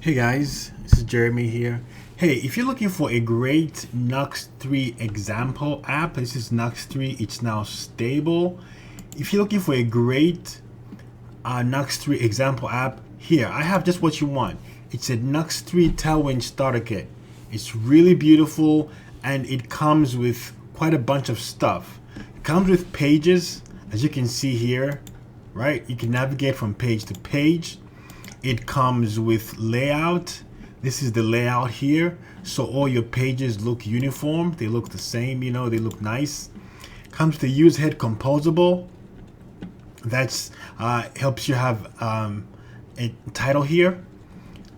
Hey guys, this is Jeremy here. Hey, if you're looking for a great Nuxt 3 example app, this is Nuxt 3, it's now stable. If you're looking for a great Nuxt 3 example app, here, I have just what you want. It's a Nuxt 3 Tailwind starter kit. It's really beautiful and it comes with quite a bunch of stuff. It comes with pages, as you can see here, right? You can navigate from page to page. It comes with layout. This is the layout here. So all your pages look uniform. They look the same, they look nice. Comes with the use head composable. That's helps you have a title here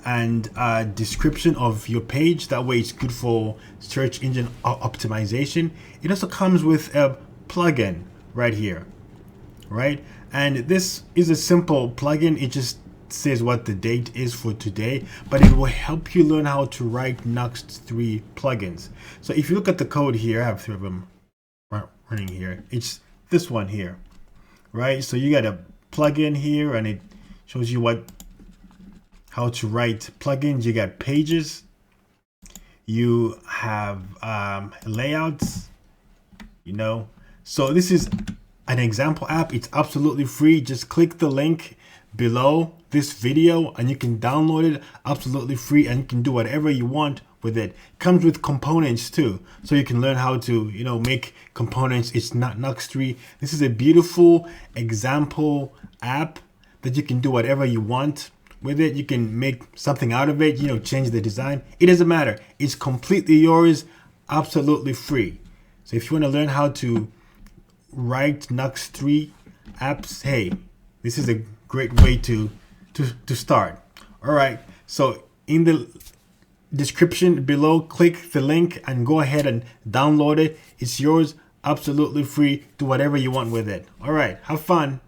and a description of your page. That way it's good for search engine optimization. It also comes with a plugin right here, right? And this is a simple plugin. It just says what the date is for today, but it will help you learn how to write Nuxt 3 plugins. So if you look at the code here, I have 3 of them running here. It's this one here, right? So you got a plugin here and it shows you how to write plugins. You got pages, you have layouts, so this is an example app. It's absolutely free. Just click the link below this video and you can download it absolutely free, and you can do whatever you want with it. Comes with components too, so you can learn how to make components. It's not Nuxt 3. This is a beautiful example app that you can do whatever you want with it. You can make something out of it, change the design. It doesn't matter. It's completely yours, absolutely free. So if you want to learn how to write Nuxt 3 apps, hey, this is a great way to start. All right, so in the description below, click the link and go ahead and download it. It's yours, absolutely free. Do whatever you want with it. All right, have fun.